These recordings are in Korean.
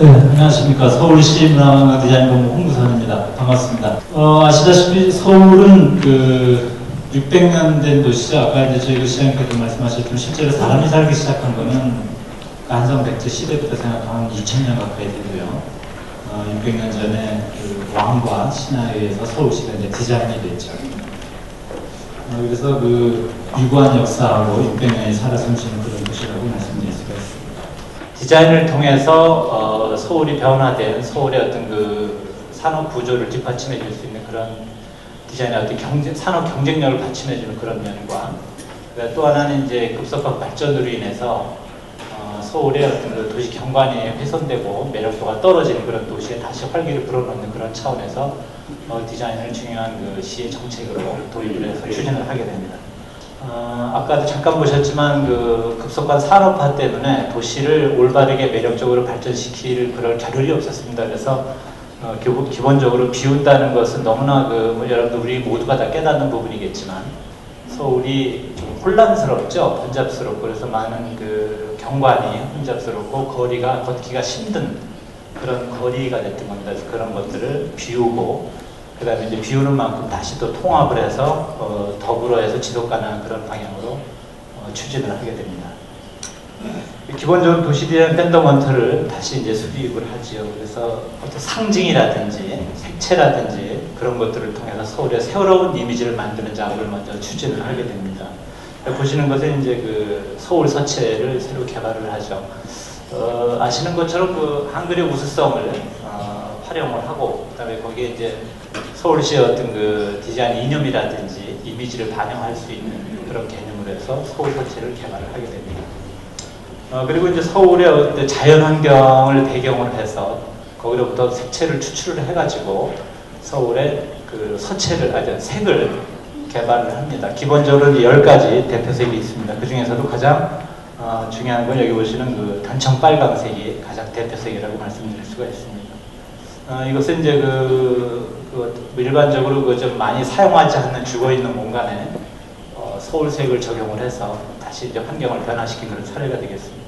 네, 안녕하십니까. 서울시 문화관광 디자인본부 홍구선입니다. 반갑습니다. 아시다시피 서울은 600년 된 도시죠. 아까 이제 저희 시장님께도 말씀하셨지만 실제로 사람이 살기 시작한 거는 한성백제 시대부터 생각하면 2000년 가까이 되고요. 600년 전에 그 왕과 신하에 의해서 서울시가 이제 디자인이 됐죠. 그래서 그 유구한 역사하고 600년이 살아 숨쉬는 그런 도시라고 말씀드릴 수가 있습니다. 디자인을 통해서 서울이 변화된 서울의 어떤 그 산업 구조를 뒷받침해 줄 수 있는 그런 디자인의 어떤 산업 경쟁력을 받침해 주는 그런 면과, 또 하나는 이제 급속한 발전으로 인해서 서울의 어떤 그 도시 경관이 훼손되고 매력도가 떨어지는 그런 도시에 다시 활기를 불어넣는 그런 차원에서 디자인을 중요한 그 시의 정책으로 도입을 해서 추진을 하게 됩니다. 아까도 잠깐 보셨지만 그 급속한 산업화 때문에 도시를 올바르게 매력적으로 발전시킬 그럴 겨를이 없었습니다. 그래서 기본적으로 비운다는 것은 너무나 여러분들 우리 모두가 다 깨닫는 부분이겠지만 서울이 좀 혼란스럽죠. 번잡스럽고, 그래서 많은 그 경관이 혼잡스럽고 거리가 걷기가 힘든 그런 거리가 됐던 겁니다. 그래서 그런 것들을 비우고, 그 다음에 이제 비우는 만큼 다시 또 통합을 해서 더불어 해서 지속 가능한 그런 방향으로 추진을 하게 됩니다. 기본적으로 도시 디자인 펀더먼털을 다시 이제 수립을 하지요. 그래서 어떤 상징이라든지 색채라든지 그런 것들을 통해서 서울의 새로운 이미지를 만드는 작업을 먼저 추진을 하게 됩니다. 보시는 것은 이제 그 서울 서체를 새로 개발을 하죠. 아시는 것처럼 그 한글의 우수성을 활용을 하고, 그다음에 거기에 이제 서울시의 어떤 그 디자인 이념이라든지 이미지를 반영할 수 있는 그런 개념으로 해서 서울 서체를 개발을 하게 됩니다. 그리고 이제 서울의 어떤 자연 환경을 배경으로 해서 거기로부터 색채를 추출을 해가지고 서울의 그 서체를, 색을 개발을 합니다. 기본적으로 10가지 대표색이 있습니다. 그 중에서도 가장 중요한 건 여기 보시는 그 단청 빨강색이 가장 대표색이라고 말씀드릴 수가 있습니다. 이것은 이제 일반적으로 좀 많이 사용하지 않는 죽어있는 공간에 서울색을 적용을 해서 다시 이제 환경을 변화시킨 그런 사례가 되겠습니다.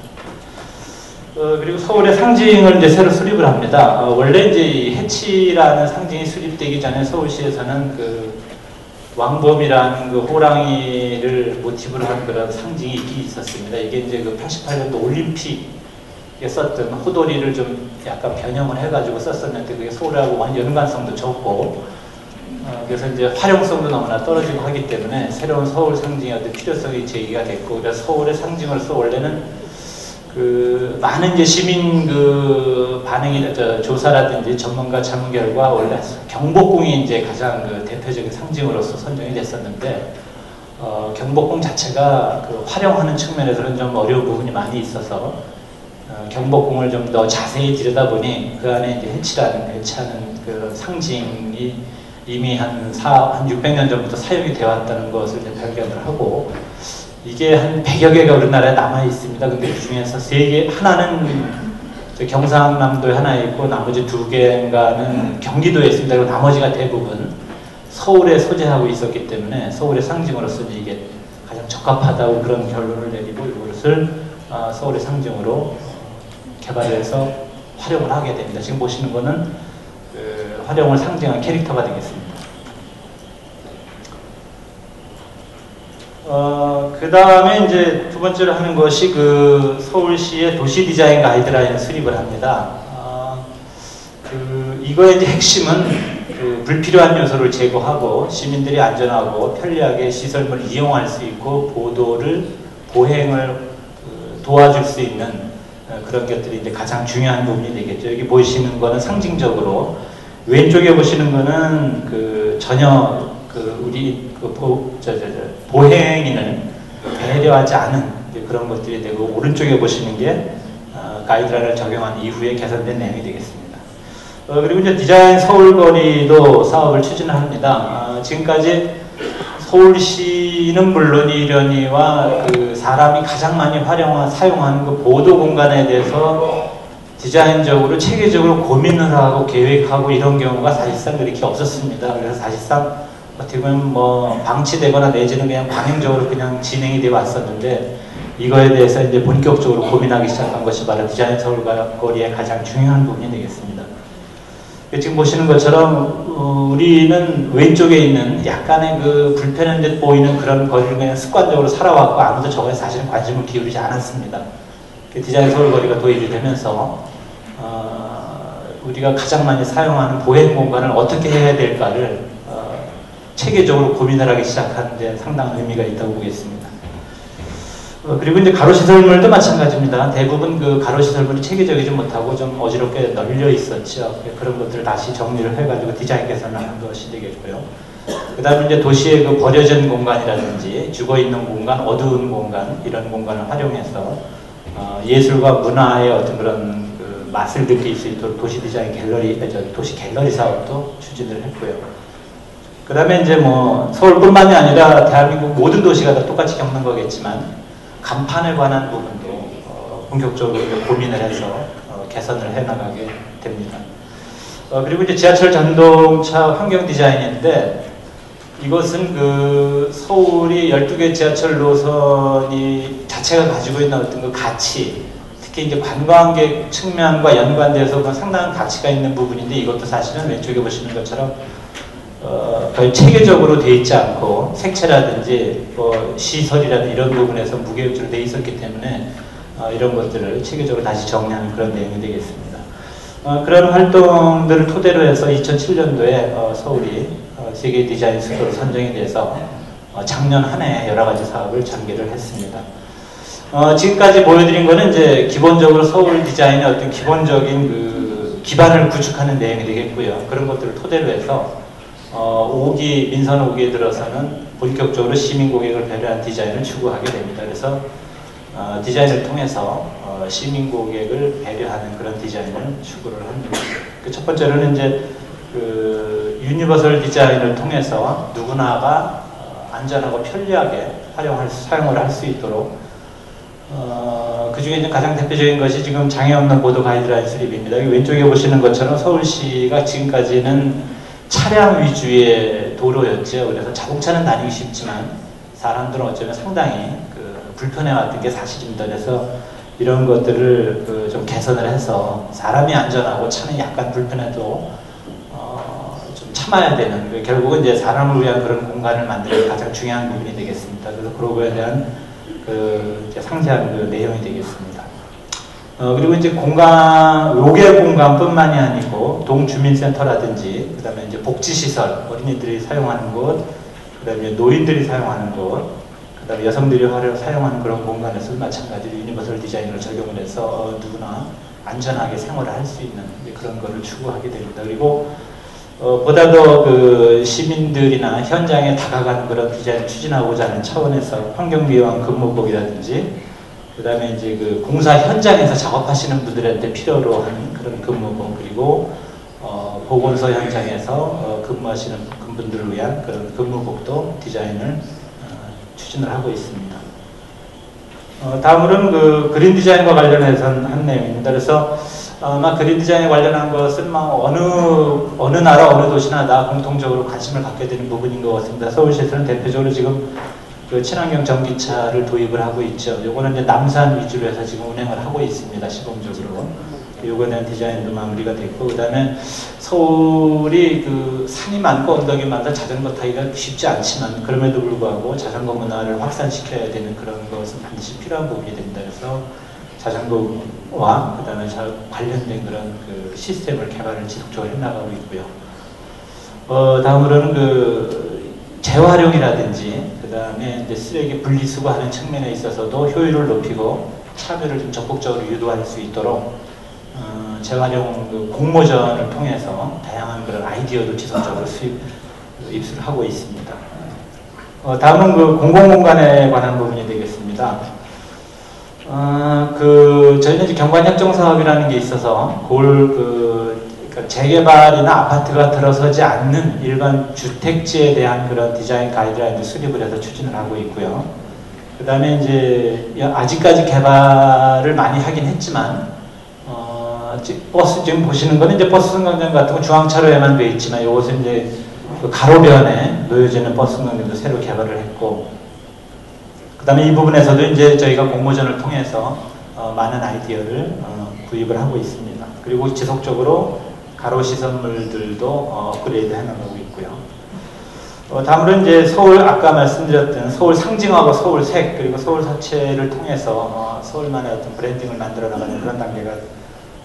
그리고 서울의 상징을 이제 새로 수립을 합니다. 원래 이제 이 해치라는 상징이 수립되기 전에 서울시에서는 그 왕범이라는 그 호랑이를 모티브로 한 그런 상징이 있긴 있었습니다. 이게 이제 그 88년도 올림픽에 썼던 호돌이를 좀 약간 변형을 해가지고 썼었는데 그게 서울하고 연관성도 적고, 그래서 이제 활용성도 너무나 떨어지고 하기 때문에 새로운 서울 상징의 어떤 필요성이 제기가 됐고, 그래서 서울의 상징으로서 원래는 그 많은 이제 시민 그 반응이 조사라든지 전문가 자문 결과 원래 경복궁이 이제 가장 그 대표적인 상징으로서 선정이 됐었는데, 경복궁 자체가 그 활용하는 측면에서는 좀 어려운 부분이 많이 있어서 경복궁을 좀 더 자세히 들여다보니 그 안에 이제 해치라는 괜찮은 그 상징이 이미 한 600년 전부터 사용이 되어 왔다는 것을 이제 발견을 하고, 이게 한 100여 개가 우리나라에 남아 있습니다. 근데 그 중에서 3개, 하나는 경상남도에 하나 있고 나머지 2개인가는 경기도에 있습니다. 그리고 나머지가 대부분 서울에 소재하고 있었기 때문에 서울의 상징으로서는 이게 가장 적합하다고 그런 결론을 내리고 이것을 서울의 상징으로 개발을 해서 활용을 하게 됩니다. 지금 보시는 거는 그 활용을 상징한 캐릭터가 되겠습니다. 그 다음에 이제 두 번째로 하는 것이 그 서울시의 도시 디자인 가이드라인을 수립을 합니다. 이거의 이제 핵심은 그 불필요한 요소를 제거하고 시민들이 안전하고 편리하게 시설물을 이용할 수 있고 보행을 도와줄 수 있는 그런 것들이 이제 가장 중요한 부분이 되겠죠. 여기 보시는 거는 상징적으로, 왼쪽에 보시는 거는 그 전혀 우리 보행인을 배려하지 않은 그런 것들이 되고, 오른쪽에 보시는 게 가이드라인을 적용한 이후에 개선된 내용이 되겠습니다. 그리고 이제 디자인 서울거리도 사업을 추진을 합니다. 지금까지 서울시는 물론이려니와 그 사람이 가장 많이 사용하는 그 보도 공간에 대해서 디자인적으로 체계적으로 고민을 하고 계획하고 이런 경우가 사실상 그렇게 없었습니다. 그래서 사실상 어떻게 보면 뭐 방치되거나 내지는 그냥 방향적으로 그냥 진행이 되어 왔었는데, 이거에 대해서 이제 본격적으로 고민하기 시작한 것이 바로 디자인 서울거리의 가장 중요한 부분이 되겠습니다. 지금 보시는 것처럼 우리는 왼쪽에 있는 약간의 그 불편한 듯 보이는 그런 거리를 그냥 습관적으로 살아왔고 아무도 저거에 사실은 관심을 기울이지 않았습니다. 디자인 서울거리가 도입이 되면서 우리가 가장 많이 사용하는 보행 공간을 어떻게 해야 될까를 체계적으로 고민을 하기 시작하는 데 상당한 의미가 있다고 보겠습니다. 그리고 이제 가로시설물도 마찬가지입니다. 대부분 그 가로시설물이 체계적이지 못하고 좀 어지럽게 널려 있었죠. 그런 것들을 다시 정리를 해가지고 디자인 개선하는 것이 되겠고요. 그 다음에 이제 도시의 그 버려진 공간이라든지 죽어있는 공간, 어두운 공간, 이런 공간을 활용해서 예술과 문화의 어떤 그런 그 맛을 느낄 수 있도록 도시 디자인 갤러리, 도시 갤러리 사업도 추진을 했고요. 그 다음에 이제 뭐 서울뿐만이 아니라 대한민국 모든 도시가 다 똑같이 겪는 거겠지만 간판에 관한 부분도 본격적으로 고민을 해서 개선을 해나가게 됩니다. 그리고 이제 지하철 전동차 환경 디자인인데 이것은 그 서울이 12개 지하철 노선이 자체가 가지고 있는 어떤 그 가치, 특히 이제 관광객 측면과 연관돼서 상당한 가치가 있는 부분인데 이것도 사실은 왼쪽에 보시는 것처럼 거의 체계적으로 되어 있지 않고 색채라든지 뭐 시설이라든지 이런 부분에서 무계획적으로 되어 있었기 때문에 이런 것들을 체계적으로 다시 정리하는 그런 내용이 되겠습니다. 그런 활동들을 토대로 해서 2007년도에 서울이 세계 디자인 수도로 선정이 돼서 작년 한 해 여러 가지 사업을 전개를 했습니다. 지금까지 보여드린 거는 이제 기본적으로 서울 디자인의 어떤 기본적인 그 기반을 구축하는 내용이 되겠고요. 그런 것들을 토대로 해서 5기, 민선 5기에 들어서는 본격적으로 시민 고객을 배려한 디자인을 추구하게 됩니다. 그래서 디자인을 통해서 시민 고객을 배려하는 그런 디자인을 추구를 합니다. 첫 번째로는 이제 그 유니버설 디자인을 통해서 누구나가 안전하고 편리하게 사용을 할 수 있도록 그 중에 이제 가장 대표적인 것이 지금 장애 없는 보도 가이드라인 수립입니다. 왼쪽에 보시는 것처럼 서울시가 지금까지는 차량 위주의 도로였죠. 그래서 자동차는 다니기 쉽지만 사람들은 어쩌면 상당히 그 불편해왔던 게 사실입니다. 그래서 이런 것들을 그 좀 개선을 해서 사람이 안전하고 차는 약간 불편해도 좀 참아야 되는 결국은 이제 사람을 위한 그런 공간을 만드는 게 가장 중요한 부분이 되겠습니다. 그래서 그런 거에 대한 그 상세한 그 내용이 되겠습니다. 그리고 이제 요괴 공간뿐만이 아니고 동주민센터라든지 그 다음에 이제 복지시설, 어린이들이 사용하는 곳, 그 다음에 노인들이 사용하는 곳, 그 다음에 여성들이 사용하는 그런 공간에서 마찬가지로 유니버설 디자인을 적용을 해서 누구나 안전하게 생활을 할 수 있는 그런 거를 추구하게 됩니다. 그리고 보다 더 그 시민들이나 현장에 다가가는 그런 디자인을 추진하고자 하는 차원에서 환경미화원 근무복이라든지 그 다음에 이제 그 공사 현장에서 작업하시는 분들한테 필요로 하는 그런 근무복, 그리고 보건소 현장에서 근무하시는 분들을 위한 그런 근무복도 디자인을 추진을 하고 있습니다. 다음으로는 그 그린 디자인과 관련해서 한 내용입니다. 그래서 아마 그린 디자인에 관련한 것은 어느 나라 어느 도시나 다 공통적으로 관심을 갖게 되는 부분인 것 같습니다. 서울시에서는 대표적으로 지금 그 친환경 전기차를 도입을 하고 있죠. 요거는 이제 남산 위주로 해서 지금 운행을 하고 있습니다. 시범적으로. 요거에 대한 디자인도 마무리가 됐고, 그 다음에 서울이 그 산이 많고 언덕이 많아서 자전거 타기가 쉽지 않지만 그럼에도 불구하고 자전거 문화를 확산시켜야 되는 그런 것은 반드시 필요한 부분이 됩니다. 그래서 자전거와 그 다음에 관련된 그런 그 시스템을 개발을 지속적으로 해나가고 있고요. 다음으로는 그 재활용이라든지 그 다음에 이제 쓰레기 분리수거하는 측면에 있어서도 효율을 높이고 참여를 좀 적극적으로 유도할 수 있도록 재활용 그 공모전을 통해서 다양한 그런 아이디어도 지속적으로 입수를 하고 있습니다. 다음은 그 공공공간에 관한 부분이 되겠습니다. 저희는 이제 경관협정 사업이라는 게 있어서 그러니까 재개발이나 아파트가 들어서지 않는 일반 주택지에 대한 그런 디자인 가이드라인을 수립을 해서 추진을 하고 있고요. 그 다음에 이제 아직까지 개발을 많이 하긴 했지만 지금 보시는 거는 이제 버스 승강장 같은 거 중앙차로에만 되어 있지만 이것은 이제 그 가로변에 놓여지는 버스 승강장도 새로 개발을 했고, 그 다음에 이 부분에서도 이제 저희가 공모전을 통해서 많은 아이디어를 구입을 하고 있습니다. 그리고 지속적으로 가로 시설물들도 업그레이드 해나가고 있고요. 다음으로 이제 서울, 아까 말씀드렸던 서울 상징하고 서울색, 그리고 서울 서체를 통해서 서울만의 어떤 브랜딩을 만들어 나가는 그런 단계가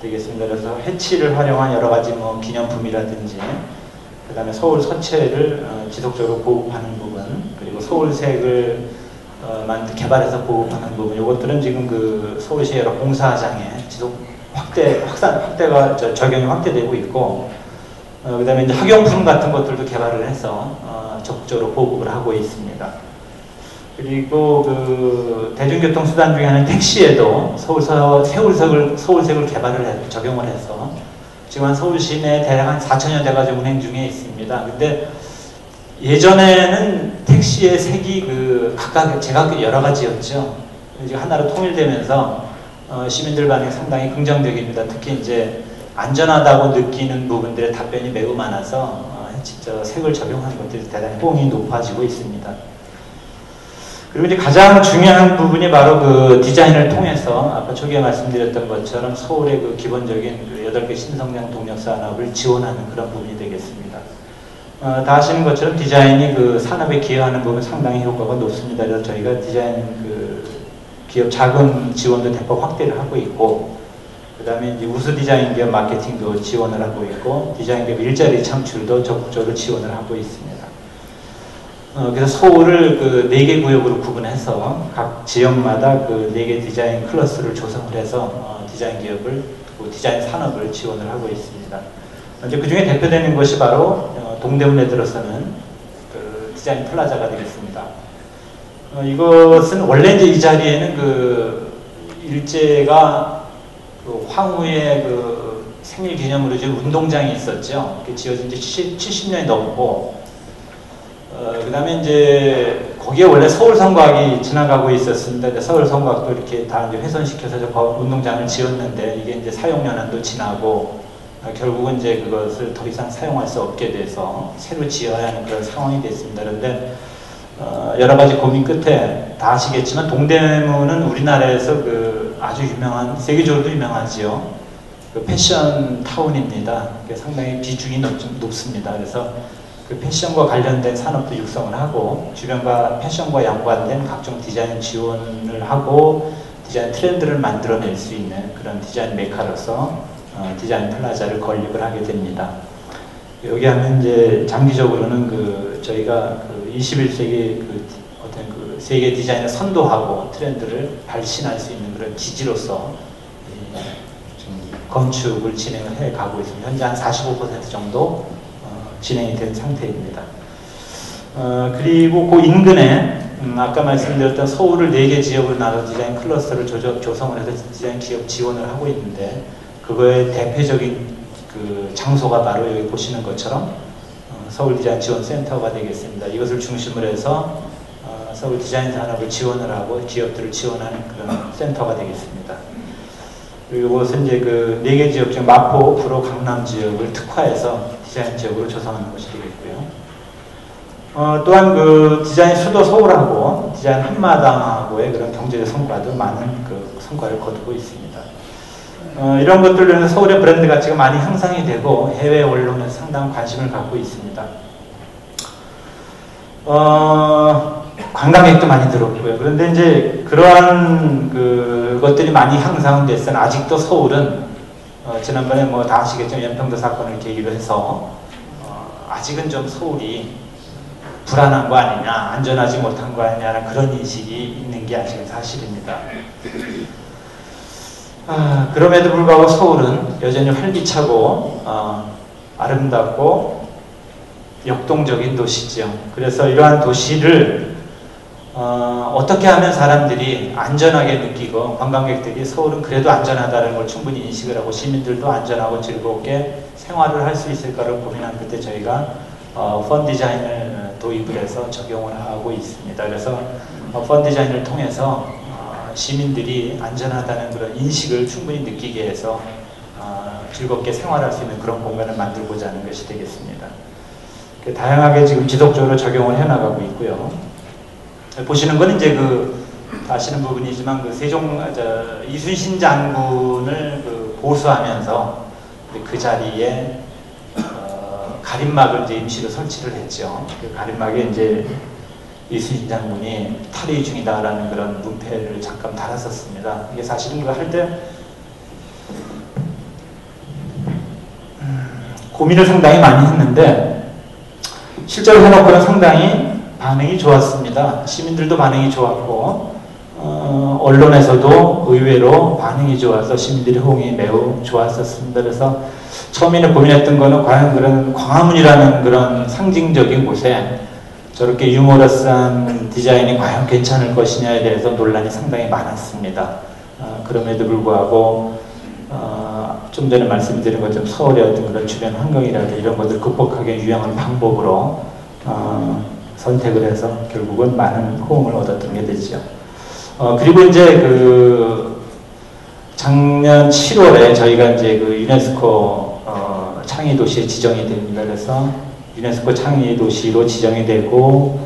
되겠습니다. 그래서 해치를 활용한 여러 가지 뭐 기념품이라든지, 그 다음에 서울 서체를 지속적으로 보급하는 부분, 그리고 서울색을 개발해서 보급하는 부분, 이것들은 지금 그 서울시 여러 공사장에 지속 확대가 적용이 확대되고 있고, 그 다음에 이제 학용품 같은 것들도 개발을 해서 적극적으로 보급을 하고 있습니다. 그리고 그 대중교통수단 중에 하나는 택시에도 서울색을 개발을 적용을 해서 지금 한 서울 시내 대략 한 4,000여 대가 지금 운행 중에 있습니다. 근데 예전에는 택시의 색이 각각 제각 여러 가지였죠. 이제 하나로 통일되면서 시민들 반응이 상당히 긍정적입니다. 특히 이제 안전하다고 느끼는 부분들의 답변이 매우 많아서 진짜 색을 적용하는 것들이 대단히 호응이 높아지고 있습니다. 그리고 이제 가장 중요한 부분이 바로 그 디자인을 통해서 아까 초기에 말씀드렸던 것처럼 서울의 그 기본적인 그 8개 신성장 동력 산업을 지원하는 그런 부분이 되겠습니다. 다 아시는 것처럼 디자인이 그 산업에 기여하는 부분 상당히 효과가 높습니다. 그래서 저희가 디자인 그 기업 자금 지원도 대폭 확대를 하고 있고, 그 다음에 이제 우수 디자인 기업 마케팅도 지원을 하고 있고, 디자인 기업 일자리 창출도 적극적으로 지원을 하고 있습니다. 그래서 서울을 그 4개 구역으로 구분해서 각 지역마다 그 4개 디자인 클러스를 조성을 해서 디자인 기업을, 디자인 산업을 지원을 하고 있습니다. 이제 그 중에 대표되는 것이 바로 동대문에 들어서는 그 디자인 플라자가 되겠습니다. 이것은 원래 이제 이 자리에는 그 일제가 그 황후의 그 생일 기념으로 이제 운동장이 있었죠. 그게 지어진 지 70년이 넘고, 그 다음에 이제 거기에 원래 서울성곽이 지나가고 있었습니다. 서울성곽도 이렇게 다 이제 훼손시켜서 운동장을 지었는데 이게 이제 사용연한도 지나고 결국은 이제 그것을 더 이상 사용할 수 없게 돼서 새로 지어야 하는 그런 상황이 됐습니다. 그런데 여러 가지 고민 끝에 다 아시겠지만 동대문은 우리나라에서 그 아주 유명한, 세계적으로도 유명하지요. 그 패션 타운입니다. 상당히 비중이 높습니다. 그래서 그 패션과 관련된 산업도 육성을 하고 주변과 패션과 연관된 각종 디자인 지원을 하고 디자인 트렌드를 만들어낼 수 있는 그런 디자인 메카로서 디자인 플라자를 건립을 하게 됩니다. 여기 하면 이제 장기적으로는 그 저희가 그 21세기 그 어떤 그 세계 디자인을 선도하고 트렌드를 발신할 수 있는 그런 기지로서 건축을 진행을 해 가고 있습니다. 현재 한 45% 정도 진행이 된 상태입니다. 그리고 그 인근에 아까 말씀드렸던 서울을 4개 지역으로 나눠 디자인 클러스터를 조성을 해서 디자인 기업 지원을 하고 있는데, 그거의 대표적인 그 장소가 바로 여기 보시는 것처럼 서울 디자인 지원 센터가 되겠습니다. 이것을 중심으로 해서 서울 디자인 산업을 지원을 하고 기업들을 지원하는 그런 센터가 되겠습니다. 그리고 이것은 이제 그 4개 지역 중 마포, 구로, 강남 지역을 특화해서 디자인 지역으로 조성하는 것이 되겠고요. 또한 그 디자인 수도 서울하고 디자인 한마당하고의 그런 경제적 성과도 많은 그 성과를 거두고 있습니다. 이런 것들로 서울의 브랜드 가치가 많이 향상이 되고 해외 언론에 상당한 관심을 갖고 있습니다. 관광객도 많이 들었고요. 그런데 이제 그러한 그것들이 많이 향상됐으나 아직도 서울은 지난번에 뭐 다 아시겠지만 연평도 사건을 계기로 해서 아직은 좀 서울이 불안한 거 아니냐, 안전하지 못한 거 아니냐는 그런 인식이 있는 게 아직은 사실입니다. 그럼에도 불구하고 서울은 여전히 활기차고 아름답고 역동적인 도시죠. 그래서 이러한 도시를 어떻게 하면 사람들이 안전하게 느끼고 관광객들이 서울은 그래도 안전하다는 걸 충분히 인식을 하고 시민들도 안전하고 즐겁게 생활을 할 수 있을까를 고민한 끝에 저희가 펀 디자인을 도입을 해서 적용을 하고 있습니다. 그래서 펀 디자인을 통해서 시민들이 안전하다는 그런 인식을 충분히 느끼게 해서 즐겁게 생활할 수 있는 그런 공간을 만들고자 하는 것이 되겠습니다. 다양하게 지금 지속적으로 적용을 해나가고 있고요. 보시는 건 이제 그 아시는 부분이지만 그 이순신 장군을 보수하면서 그 자리에 가림막을 이제 임시로 설치를 했죠. 그 가림막에 이제 이순신 장군이 탈의 중이다라는 그런 문패를 잠깐 달았었습니다. 이게 사실은 그거 할 때 고민을 상당히 많이 했는데 실제로 해놓고는 상당히 반응이 좋았습니다. 시민들도 반응이 좋았고 언론에서도 의외로 반응이 좋아서 시민들의 호응이 매우 좋았었습니다. 그래서 처음에는 고민했던 거는 과연 그런 광화문이라는 그런 상징적인 곳에 저렇게 유머러스한 디자인이 과연 괜찮을 것이냐에 대해서 논란이 상당히 많았습니다. 그럼에도 불구하고 좀 전에 말씀드린 것처럼 서울의 어떤 그런 주변 환경이라든지 이런 것들을 극복하기 유용한 방법으로 선택을 해서 결국은 많은 호응을 얻었던 게 되죠. 그리고 이제 작년 7월에 저희가 이제 유네스코 창의 도시에 지정이 됩니다. 그래서 유네스코 창의 도시로 지정이 되고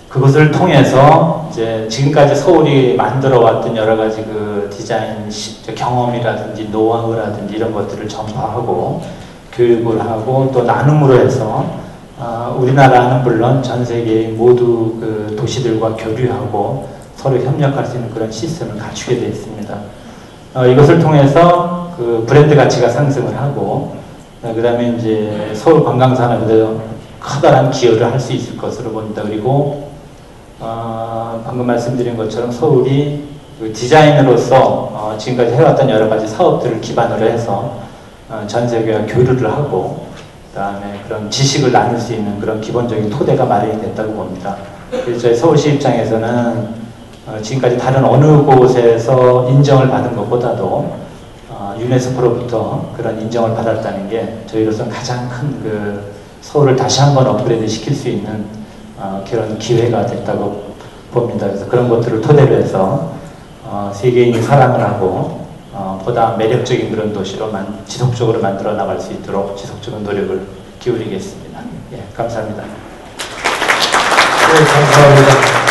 그것을 통해서 이제 지금까지 서울이 만들어 왔던 여러 가지 디자인 경험이라든지 노하우라든지 이런 것들을 전파하고 교육을 하고 또 나눔으로 해서 우리나라는 물론 전 세계 모두 도시들과 교류하고 서로 협력할 수 있는 그런 시스템을 갖추게 되어 있습니다. 이것을 통해서 브랜드 가치가 상승을 하고 그 다음에 이제 서울 관광산업에도 커다란 기여를 할 수 있을 것으로 봅니다. 그리고 방금 말씀드린 것처럼 서울이 디자인으로서 지금까지 해왔던 여러 가지 사업들을 기반으로 해서 전 세계와 교류를 하고 그 다음에 그런 지식을 나눌 수 있는 그런 기본적인 토대가 마련이 됐다고 봅니다. 그래서 저희 서울시 입장에서는 지금까지 다른 어느 곳에서 인정을 받은 것보다도 유네스코로부터 그런 인정을 받았다는 게 저희로서는 가장 큰 서울을 다시 한번 업그레이드 시킬 수 있는 그런 기회가 됐다고 봅니다. 그래서 그런 것들을 토대로 해서 세계인이 사랑을 하고 보다 매력적인 그런 도시로 지속적으로 만들어 나갈 수 있도록 지속적인 노력을 기울이겠습니다. 예, 감사합니다. 네, 감사합니다.